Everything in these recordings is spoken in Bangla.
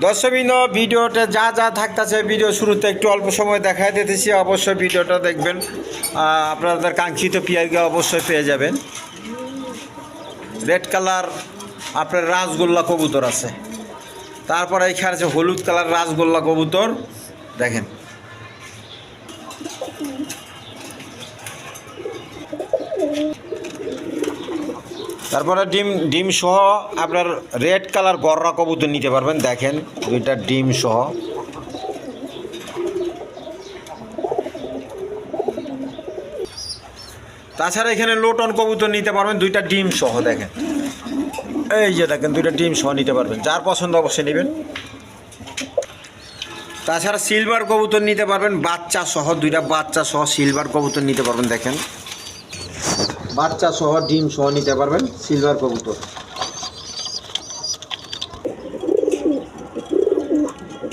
দর্শকবৃন্দ, ভিডিওতে যা যা থাকতেছে ভিডিও শুরুতে একটু অল্প সময় দেখাই দিতেছি। অবশ্যই ভিডিওটা দেখবেন, আপনাদের কাঙ্ক্ষিত পিয়ারকে অবশ্যই পেয়ে যাবেন। রেড কালার আপনার রাসগোল্লা কবুতর আছে, তারপরে এখানে আছে হলুদ কালার রাসগোল্লা কবুতর দেখেন। তারপরে ডিম সহ আপনার রেড কালার গররা কবুতর নিতে পারবেন দেখেন, দুইটা ডিম সহ। তাছাড়া এখানে লোটন কবুতর নিতে পারবেন দুইটা ডিম সহ দেখেন, এই যে দেখেন দুইটা ডিম সহ নিতে পারবেন, যার পছন্দ অবশ্যই নেবেন। তাছাড়া সিলভার কবুতর নিতে পারবেন বাচ্চা সহ, দুইটা বাচ্চা সহ সিলভার কবুতর নিতে পারবেন দেখেন, বাচ্চা সহ ডিম সহ নিতে পারবেন সিলভার কবুতর।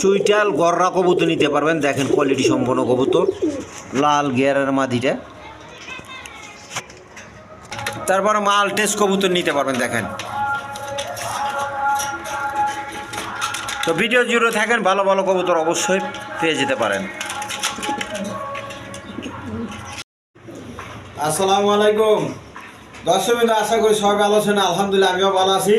চুইটাল গররা কবুতর নিতে পারবেন দেখেন, কোয়ালিটি সম্পন্ন কবুতর, লাল গিয়ারের মাদিটা। তারপরে মালটেস কবুতর নিতে পারবেন দেখেন। তো ভিডিও জুড়ে থাকেন, ভালো ভালো কবুতর অবশ্যই পেয়ে যেতে পারেন। আসসালামু আলাইকুম দর্শকবৃন্দ, আশা করি সবাই ভালো আছেন। আলহামদুলিল্লাহ আমিও ভালো আছি।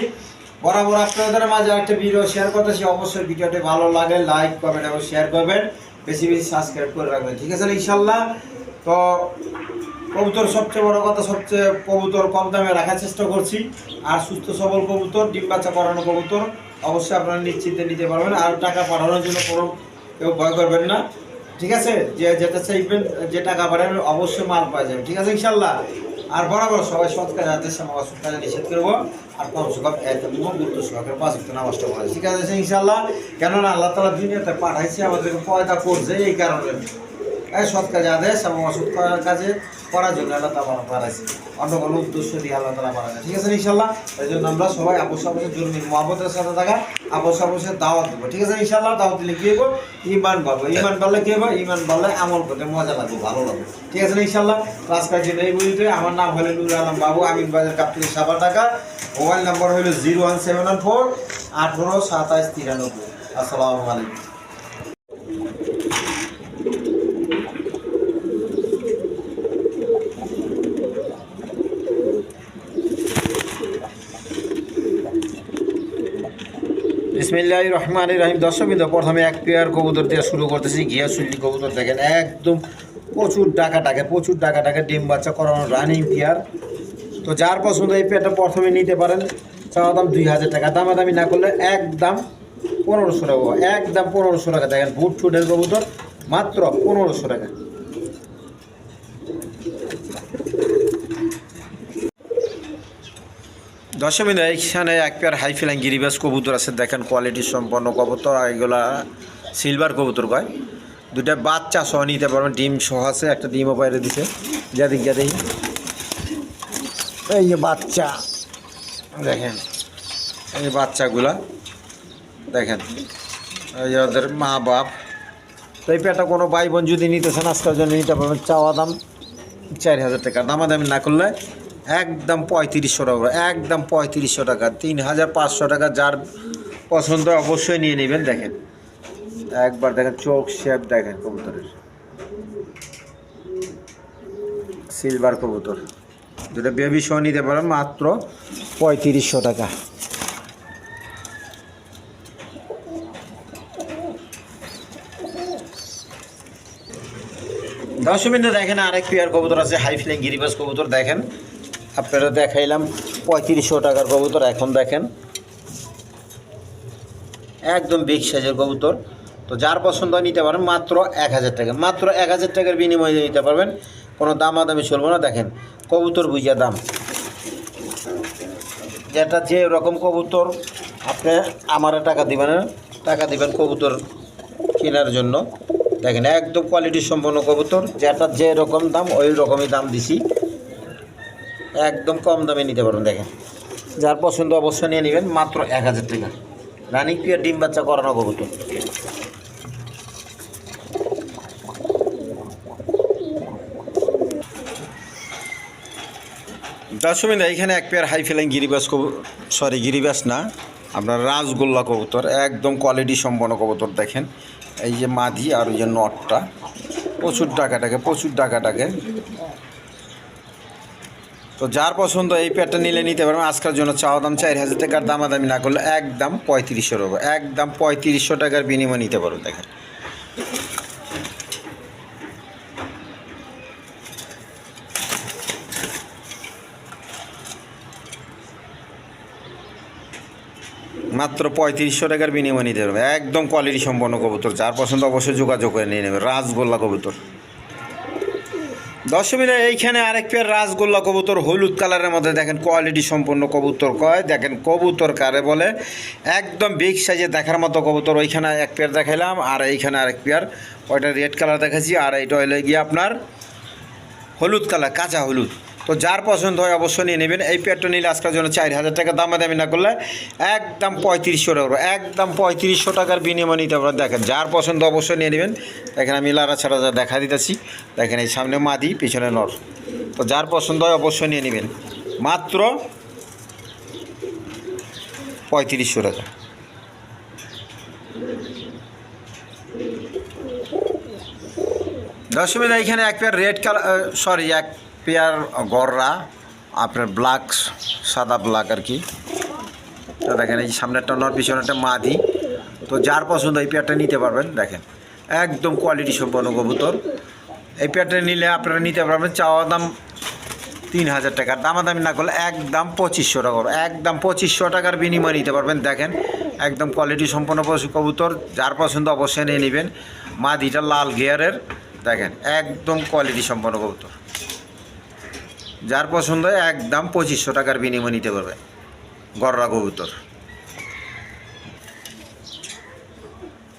বরাবর আপনাদের মাঝে একটা ভিডিও শেয়ার করতেছি। অবশ্যই ভিডিওটি ভালো লাগে লাইক কমেন্ট এবং শেয়ার করবেন, বেশি বেশি সাবস্ক্রাইব করে রাখবেন, ঠিক আছে ইনশাল্লাহ। তো কবুতর সবচেয়ে বড় কথা, সবচেয়ে কবুতর কম দামে রাখার চেষ্টা করছি। আর সুস্থ সবল কবুতর, ডিম বাচ্চা করানো কবুতর অবশ্যই আপনারা নিশ্চিন্তে নিতে পারবেন। আর টাকা পাঠানোর জন্য কোনো কেউ ভয় করবেন না, ঠিক আছে। যে যেটা চাইবেন, যে টাকা পাঠাবেন অবশ্যই মাল পাওয়া যাবে, ঠিক আছে ইনশাল্লাহ। আর বরাবর সবাই সৎ কাজে আদেশ অসৎ কাজে নিষেধ করবো। আর কম সুখম গুরুত্ব সহকারে 5 ওয়াক্ত নামাজ পড়ে, ঠিক আছে ইনশাল্লাহ। কেননা আল্লাহ তাআলা দুনিয়াতে পাঠাইছে, আমাদেরকে পয়দা করছে এই কারণে। সৎ কাজে আদেশ এবং অসৎ কাজে করার জন্য আল্লাহ তাআলা পাঠাইছে, অন্য কোনো উদ্দেশ্য দিয়ে আল্লাহ তাআলা পাঠায় না, ঠিক আছে ইনশাল্লাহ। এই জন্য আমরা সবাই আপস আপসের জন্য মহব্বতের সাথে থাকা, আপস আপসের দাওয়াত দেবো, ঠিক আছে ইনশাল্লাহ। দাওয়াত দিলে কী হবো? ইমান পাবো। ইমান পারলে কী হবো? ইমান পারলে আমল করতে মজা লাগবে, ভালো লাগবে, ঠিক আছে ইনশাল্লাহ। তো আজকের জন্য এই বইতে আমার নাম হলো নুরুল আলম বাবু, আমিন বাজার কাপ্তান সাবা টাকা। মোবাইল নাম্বার হলো 01714 18 27 93। আসসালামু আলাইকুম। বিসমিল্লাহির রহমানির রহিম। দর্শকবৃন্দ, প্রথমে এক পেয়ার কবুতর দিয়ে শুরু করতেছি। ঘিয়াশুল্লি কবুতর দেখেন, একদম প্রচুর টাকা ডিম বাচ্চা করানো রানিং পেয়ার। তো যার পছন্দ এই পেয়ারটা প্রথমে নিতে পারেন। চাওয়া দাম 2000 টাকা, দামাদামি না করলে একদম 1500 টাকা, একদম 1500 টাকা। দেখেন বুট ফুটের কবুতর, মাত্র 1500 টাকা। দর্শকবৃন্দ, এইখানে এক পেয়ার হাই ফ্লাইং গিরিবাস কবুতর আছে দেখেন, কোয়ালিটি সম্পন্ন কবুতর। আর এগুলা সিলভার কবুতর কয়, দুইটা বাচ্চা সহ নিতে পারবেন, ডিম সহ আছে, একটা ডিমও বাইরে দিছে। যাদিক এই যে বাচ্চা দেখেন, এই বাচ্চাগুলা দেখেন, এই যে ওদের মা বাপ। তো এই পেয়ারটা কোনো ভাই বোন যদি নিতে চান আজকের জন্য নিতে পারবেন। চাওয়া দাম 4000 টাকা, দামাদামি না করলে একদম 3500 টাকা, একদম 3500 টাকা, 3500 টাকা। যার পছন্দ অবশ্যই নিয়ে নেবেন। দেখেন একবার দেখেন চোখ শেপ দেখেন কবুতরের, সিলভার কবুতর, যেটা বেবি সহ নিতে পারেন মাত্র 3500 টাকা। দর্শকবৃন্দ, দেখেন আরেক পেয়ার কবুতর আছে হাই ফ্লাইং গিরিবাস কবুতর দেখেন, আপনারা দেখাইলাম 3500 টাকার কবুতর। এখন দেখেন একদম বিগ সাইজের কবুতর। তো যার পছন্দ নিতে পারেন মাত্র 1000 টাকা, মাত্র 1000 টাকার বিনিময়ে নিতে পারবেন, কোনো দামাদামি চলবে না। দেখেন কবুতর বুঝিয়া দাম, যেটা যে রকম কবুতর আপনি আমার টাকা দিবেন কবুতর কেনার জন্য। দেখেন একদম কোয়ালিটি সম্পন্ন কবুতর, যেটা যে রকম দাম ওই রকমই দাম দিছি, একদম কম দামে নিতে পারবেন। দেখেন যার পছন্দ অবশ্যই নিয়ে নেবেন, মাত্র 1000 টাকা। রানিং পিয়ার ডিম বাচ্চা করানো কবুতর। দর্শকবৃন্দ, এইখানে এক পেয়ার হাই ফ্লাইং গিরিবাস গিরিবাস না আপনার রাজগোল্লা কবুতর, একদম কোয়ালিটি সম্পন্ন কবুতর। দেখেন এই যে মাদি আর ওই যে নটটা, প্রচুর টাকাটাকে। তো যার পছন্দ এই পেয়ারটা নিলে নিতে পারবেন। আজকের জন্য চাওয়া দাম 4,000 টাকার, দামাদামি না করলে একদম 3500 টাকা, একদম 3500 টাকার বিনিময়ে নিতে পারবেন। দেখেন মাত্র 3500 টাকার বিনিময়ে নিতে পারবে, একদম কোয়ালিটি সম্পন্ন কবুতর। যার পছন্দ অবশ্যই যোগাযোগ করে নিয়ে নেবে। রাজগোল্লা কবুতর। দর্শকরা এইখানে আরেক পেয়ার রাজগোল্লা কবুতর, হলুদ কালারের মধ্যে। দেখেন কোয়ালিটি সম্পন্ন কবুতর কয়, দেখেন কবুতর কারে বলে, একদম বিগ সাইজে দেখার মতো কবুতর। ওইখানে এক পেয়ার দেখাইলাম, আর এইখানে আরেক পেয়ার, ওইটা রেড কালার দেখাচ্ছি, আর এইটা হইলে গিয়ে আপনার হলুদ কালার, কাঁচা হলুদ। তো যার পছন্দ হয় অবশ্যই নিয়ে নেবেন। এই পেয়ারটা নিলে আজকের জন্য 4,000 টাকা, দামাদামি না করলে একদম 3500 টাকা, একদম 3500 টাকার বিনিময়ে নিতে পারেন। দেখেন যার পছন্দ অবশ্যই নিয়ে নেবেন। দেখেন আমি লারা ছাড়া যা দেখা দিতেছি, দেখেন এই সামনে মাদি, পিছনে নর। তো যার পছন্দ হয় অবশ্যই নিয়ে নেবেন, মাত্র 3500 টাকা। দর্শকরা এখানে এক পেয়ার রেড কালার, এক পেয়ার গররা, আপনার ব্ল্যাক, সাদা ব্ল্যাক আর কি। তো দেখেন এই সামনে একটা নর, পিছনে একটা মাদি। তো যার পছন্দ এই পেয়ারটা নিতে পারবেন। দেখেন একদম কোয়ালিটি সম্পন্ন কবুতর। এই পেয়ারটা নিলে আপনারা নিতে পারবেন। চাওয়া দাম 3,000 টাকার, দামাদামি না করলে একদম 2500 টাকা, একদম 2500 টাকার বিনিময়ে নিতে পারবেন। দেখেন একদম কোয়ালিটি সম্পন্ন কবুতর। যার পছন্দ অবশ্যই নিয়ে নেবেন। মাদিটা লাল গিয়ারের, দেখেন একদম কোয়ালিটি সম্পন্ন কবুতর। যার পছন্দ হয় একদম 2500 টাকার বিনিময়ে নিতে পারবে গররা কবুতর।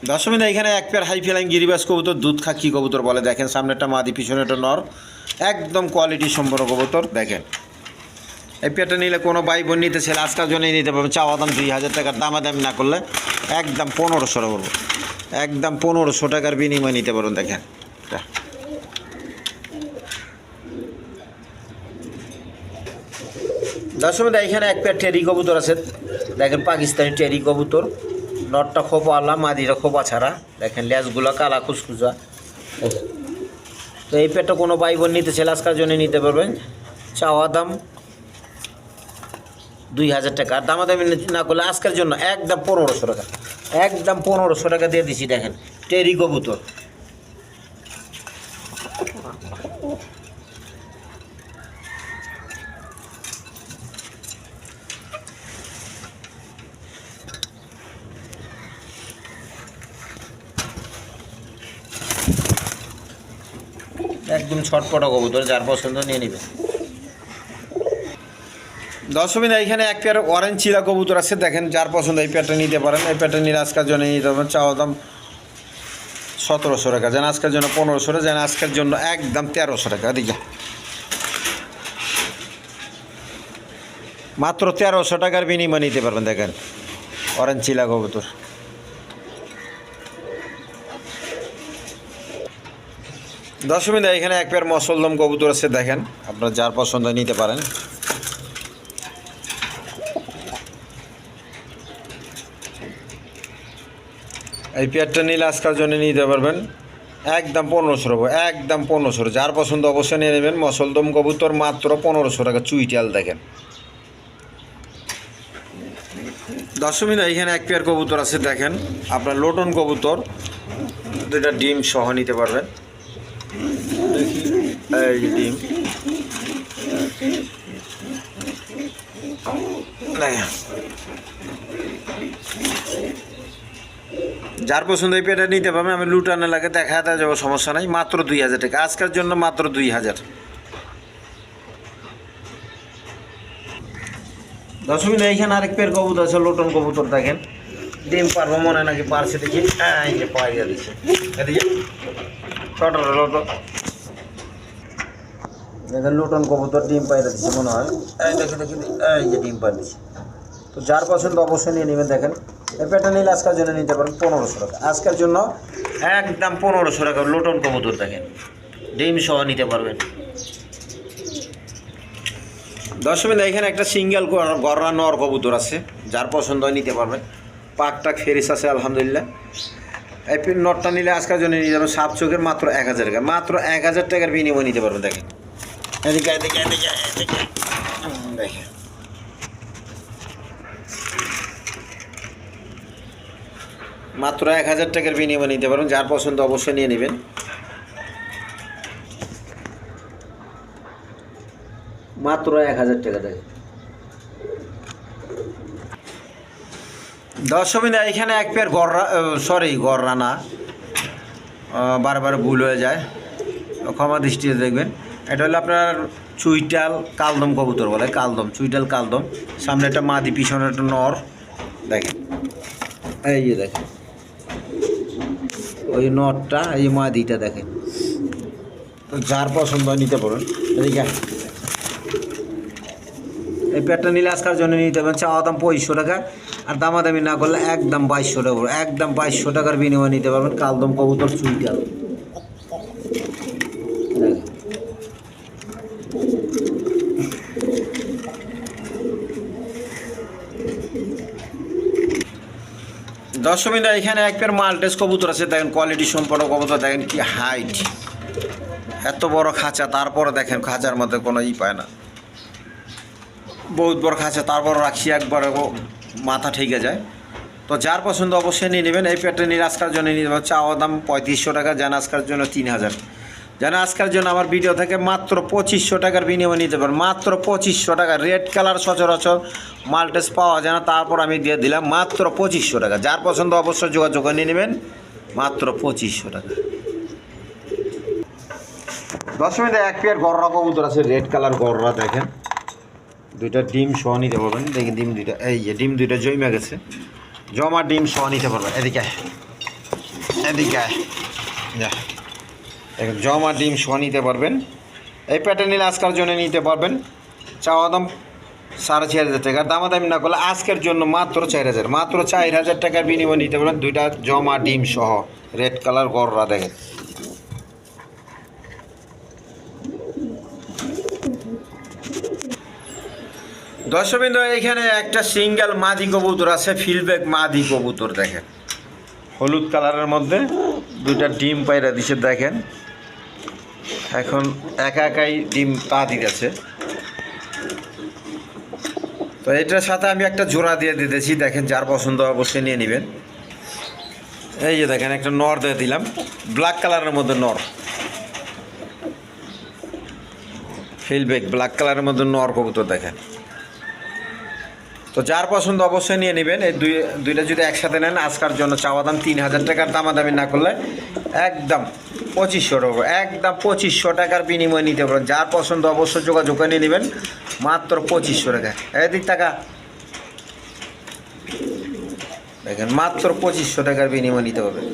দর্শকরা এখানে এক পেয়ার হাই ফ্লাইং গিরিবাস কবুতর, দুধ খাকি কবুতর বলে। দেখেন সামনে একটা মাদি, পিছনে একটা নর, একদম কোয়ালিটি সম্পন্ন কবুতর। দেখেন এই পেয়ারটা নিলে কোনো ভাই বোন নিতে ছেলে আজকের জন্যই নিতে পারবেন। চাওয়া দাম 2,000 টাকার, দামাদামি না করলে একদম 1500 টাকা করবো, একদম 1500 টাকার বিনিময়ে নিতে পারবেন। দেখেন দর্শকরা এখানে এক পেয়ার টেরি কবুতর আছে। দেখেন পাকিস্তানি টেরি কবুতর, নটটা খোপা আলা, মাদিটা খোপা ছাড়া। দেখেন লেজগুলো কালা খুসখুসা। তো এই পেয়ারটা কোনো ভাই বোন নিতে ছেলে আজকের জন্য নিতে পারবেন। চাওয়া দাম 2,000 টাকা, দামাদামি না করলে আজকের জন্য একদম 1500 টাকা, একদম 1500 টাকা দিয়ে দিছি। দেখেন টেরি কবুতর। একদম ছটপটা কবুতর, যার পছন্দ নিয়ে নেবে। দর্শকরা এখানে এক পেয়ার অরেঞ্জ চিলা কবুতর আছে। দেখেন যার পছন্দ এই পেয়ারটা নিতে পারেন। এই পেয়ারটা নিয়ে আজকের জন্য নিতে পারবেন। চাওয়া দাম 1700 টাকা, যেন আজকের জন্য 1500 টাকা, যেন আজকের জন্য একদম 1300 টাকা। এদিকে মাত্র 1300 টাকার বিনিময়ে নিতে পারবেন। দেখেন অরেঞ্জ চিলা কবুতর। দর্শকরা এখানে এক পেয়ার মসলদম কবুতর আছে। দেখেন আপনার যার পছন্দ নিতে পারেন। এই পেয়ারটা নিলে আজকের জন্য নিতে পারবেন একদম 1500 টাকা, একদম 1500। যার পছন্দ অবশ্যই নিয়ে নেবেন। মসলদম কবুতর মাত্র 1500 টাকা, চুইটাল। দেখেন দর্শকরা এখানে এক পেয়ার কবুতর আছে। দেখেন আপনার লোটন কবুতর, দুইটা ডিম সহ নিতে পারবেন। এই ডিম যার পছন্দ এই পেয়ারটা নিতে পারবেন। আমি লুটানো লাগে দেখাতে যাবো, সমস্যা নাই। মাত্র 2,000 টাকা, আজকের জন্য মাত্র 2,000। দর্শকরা এইখানে আরেক পেয়ার কবুতর আছে, লোটন কবুতর। দেখেন ডিম পারবো মনে নাকি পারছে, দেখি এই যে পাইয়া দিচ্ছে। এদিকে ছোট লোটন, দেখেন লোটন কবুতর ডিম পাইয়া দিচ্ছে মনে হয়। এই দেখে দেখি এই যে ডিম পাই দিচ্ছে। তো যার পছন্দ অবশ্যই নিয়ে নেবেন। দেখেন এই পেয়ারটা নিলে আজকের জন্য নিতে পারেন 1500 টাকা, আজকের জন্য একদম 1500 টাকা লোটন কবুতর। দেখেন ডিম সহ নিতে পারবেন। দর্শক এখানে একটা সিঙ্গেল গররা নর কবুতর আছে, যার পছন্দ হয় নিতে পারবেন। পাকটা ফেরিস আছে আলহামদুলিল্লাহ। এই নটটা নিলে আজকের জন্য নিয়ে যাবেন সাপ চোখের মাত্র 1000 টাকা, মাত্র 1000 টাকার বিনিময় নিতে পারবেন। দেখেন এদিকে এদিকে এদিকে এদিকে দেখেন, মাত্র 1000 টাকার বিনিময় নিতে পারবেন। যার পছন্দ অবশ্যই নিয়ে নেবেন। মাত্র 1000 টাকা। দেখেন দর্শক এখানে এক পেয়ার গররা, গররা না, বারবার ভুল হয়ে যায়, ক্ষমা দৃষ্টিতে দেখবেন। এটা হলো আপনার চুইটাল কালদম কবুতর বলে, কালদম, চুইটাল কালদম। সামনে একটা মাদি, পিছনে একটা নর। দেখেন এই যে দেখেন ওই নরটা, এই মাদিটা দেখেন। তো যার পছন্দ নিতে পারেন। এদিকে এই পেয়ারটা নিলে আজকের জন্য নিতে পারেন। চাওয়া দাম 2500 টাকা, আর দামাদামি না করলে একদম 2200 টাকা, একদম 2200 টাকার বিনিময়ে নিতে পারবেন কালদম কবুতর চুইটাল। দর্শক এখানে এক পেয়ার মাল্টেস কবুতর আছে। দেখেন কোয়ালিটি সম্পন্ন কবুতর, দেখেন কি হাইট, এত বড় খাঁচা, তারপরে দেখেন খাঁচার মধ্যে কোনো পায় না, বহুত বড় খাঁচা, তারপর রাখছি একবার মাথা ঠেকে যায়। তো যার পছন্দ অবশ্যই নিয়ে নেবেন। এই পেয়ারটা নিয়ে আজকের জন্য নিয়ে নেবেন। চাওয়া দাম 3500 টাকা, জানা আজকের জন্য 3000, জানা আজকের জন্য আমার ভিডিও থেকে মাত্র 2500 টাকার বিনিময়ে নিতে পারেন। মাত্র 2500 টাকা। রেড কালার সচরাচর মাল্টেস পাওয়া যায় না, তারপর আমি দিয়ে দিলাম মাত্র 2500 টাকা। যার পছন্দ অবশ্যই যোগাযোগ নিয়ে নেবেন, মাত্র 2500 টাকা। দর্শক এক পেয়ার গররা কবুতর আছে, রেড কালার গররা। দেখেন দুইটা ডিম সহ নিতে পারবেন। দেখেন ডিম দুইটা, এই যে ডিম দুইটা জমে গেছে, জমা ডিম সহ নিতে পারবেন। এদিকে এদিকে যা, দেখেন জমা ডিম সহ নিতে পারবেন। এই প্যাটার্ন নিলে আজকের জন্য নিতে পারবেন। চাওয়া দাম 4500 টাকা, দামাদামি না করলে আজকের জন্য মাত্র 4000, মাত্র 4000 টাকার বিনিময়ে নিতে পারবেন দুইটা জমা ডিম সহ রেড কালার গররা। দেখেন দর্শকবৃন্দ এখানে একটা সিঙ্গেল মাদি কবুতর আছে, ফিল্ডব্যাক মাদি কবুতর। দেখেন হলুদ কালারের মধ্যে দুইটা ডিম পায়রা দিছে। দেখেন এখন একা একাই ডিম পা দিতেছে। তো এটার সাথে আমি একটা জোড়া দিয়ে দিতেছি। দেখেন যার পছন্দ অবশ্যই নিয়ে নেবেন। এই যে দেখেন একটা নর দিয়ে দিলাম, ব্ল্যাক কালারের মধ্যে নর, ফিল্ডব্যাক ব্ল্যাক কালারের মধ্যে নর কবুতর। দেখেন তো যার পছন্দ অবশ্যই নিয়ে নেবেন। এই দুইটা যদি একসাথে নেন আজকের জন্য চাওয়া দাম 3000 টাকার, দামাদামি না করলে একদম 2500 টাকা, একদম 2500 টাকার বিনিময়ে নিতে পারেন। যার পছন্দ অবশ্যই যোগাযোগ নিয়ে নেবেন, মাত্র 2500 টাকা। এদিক টাকা দেখেন মাত্র 2500 টাকার বিনিময়ে নিতে পারবেন।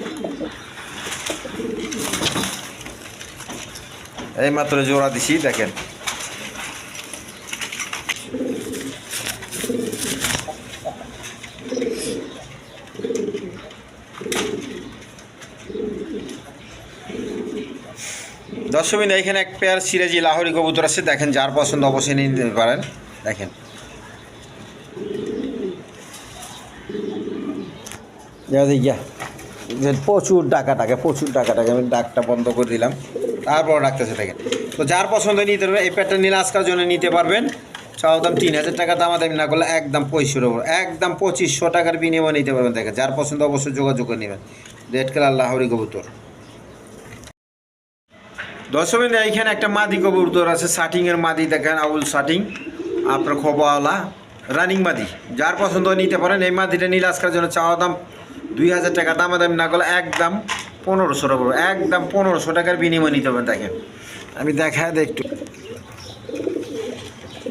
এই মাত্র জোড়া দিছি। দেখেন দর্শক এখানে এক পেয়ার সিরাজি লাহোরি কবুতর আছে। দেখেন যার পছন্দ অবশ্যই নিয়ে নিতে পারেন। দেখেন প্রচুর ডাকাটাকে, প্রচুর ডাকাটাকে, আমি ডাকটা বন্ধ করে দিলাম, তারপর ডাকতেছে। দেখেন তো যার পছন্দ নিতে পারবেন। এই পেয়ারটা নিলে আজকের জন্য নিতে পারবেন। চাওয়া দাম 3000 টাকা, দামাদামি না করলে একদম 2500, একদম 2500 টাকার বিনিময়ে নিতে পারবেন। দেখেন যার পছন্দ অবশ্যই যোগাযোগ করে নেবেন। রেড কালার লাহোরি কবুতর। দর্শক এইখানে একটা মাদি কবুতর আছে, শাটিংয়ের মাদি। দেখেন আউল শাটিং, আপনার খোবাওয়ালা রানিং মাদি। যার পছন্দ নিতে পারেন। এই মাদিটা নিলে আজকের জন্য চাওয়া দাম 2000 টাকা, দামাদামি না করলে একদম 1500 টাকা, একদম 1500 টাকার বিনিময়ে নিতে পারেন। দেখেন আমি দেখায় একটু,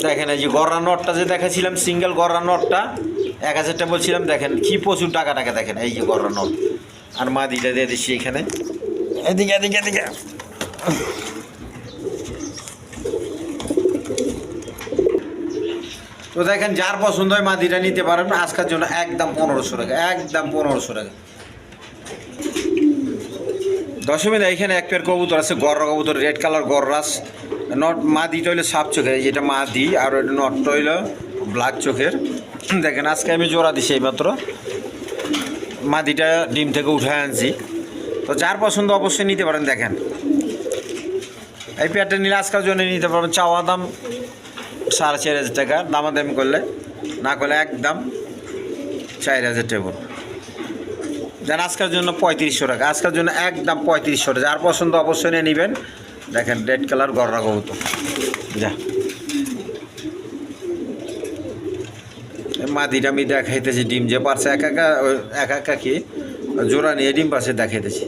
দেখেন এই যে গররা নটটা যে দেখাছিলাম, সিঙ্গেল গররা নটটা 1000 টাকা বলছিলাম। দেখেন কি প্রচুর টাকা। দেখেন এই যে গররা নট, আর মাদিটা দিয়ে দিচ্ছি এখানে। এদিকে এদিকে এদিকে তো দেখেন যার পছন্দ হয় মাদিটা নিতে পারেন আজকের জন্য একদম 1500 টাকা, একদম 1500 টাকা। দর্শক এখানে এক পেয়ার কবুতর আছে, গররা কবুতর, রেড কালার গররাস। নট মাদিটা হইলো সাপ চোখের, যেটা মাদি, আর ওইটা নটটা হইলো ব্ল্যাক চোখের। দেখেন আজকে আমি জোড়া দিছি এইমাত্র, মাদিটা ডিম থেকে উঠে আনছি। তো যার পছন্দ অবশ্যই নিতে পারেন। দেখেন এই পেয়ারটা নিলে আজকের জন্য নিতে পারবেন। চাওয়া দাম 4,500 টাকা, দামাদামি করলে, না করলে একদম 4,000 টাকা। যেন আজকের জন্য 3500 টাকা, আজকের জন্য একদম 3500 টাকা। যার পছন্দ অবশ্যই নিয়ে নেবেন। দেখেন রেড কালার গররা কবুতর, যা মাদিটা আমি দেখাইতেছি ডিম যে পারছে একা একা কি জোড়া নিয়ে ডিম পাশে দেখাইতেছি।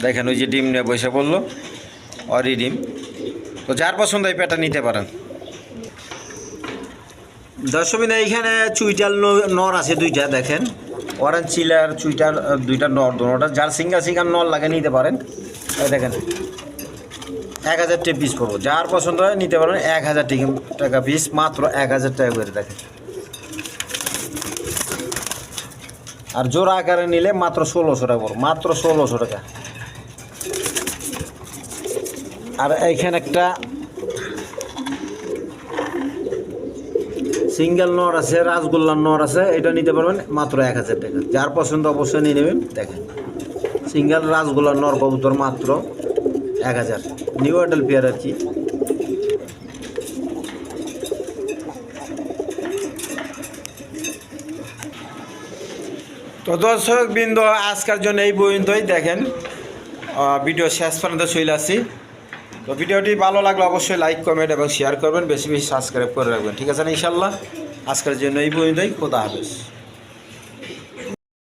দেখেন ওই যে ডিম নিয়ে বসে পড়লো, অরি ডিম। তো যার পছন্দ এই পেটা নিতে পারেন। দর্শকবিন্দু এইখানে চুইটাল নর আছে দুইটা, দেখেন অরেঞ্জ চিলার চুইটার দুইটা নর, দুটা যার সিঙ্গার নর লাগে নিতে পারেন। এই দেখেন 1000 টাকা পিস করবো, যার পছন্দ হয় নিতে পারেন। 1000 টাকা পিস, মাত্র 1000 টাকা করে। দেখেন আর জোড়া আকারে নিলে মাত্র 1600 টাকা পড়বে, মাত্র 1600 টাকা। আর এইখানে একটা সিঙ্গেল নর আছে, রাসগোল্লার নর আছে, এটা নিতে পারবেন মাত্র 1000 টাকা। যার পছন্দ অবশ্যই নিয়ে নেবেন। দেখেন সিঙ্গেল রাসগোল্লার নর কবুতর মাত্র 1000, নিউ অ্যাডাল পেয়ার আর কি। তো দর্শক বিন্দু আজকের জন্য এই পর্যন্তই। দেখেন ভিডিও শেষ পর্যন্ত চলে আসছি। তো ভিডিওটি ভালো লাগলে অবশ্যই লাইক কমেন্ট এবং শেয়ার করবেন, বেশি বেশি সাবস্ক্রাইব করে রাখবেন। ঠিক আছে না ইনশাল্লাহ। আজকের জন্য এই পর্যন্তই। খোদা হাফেজ।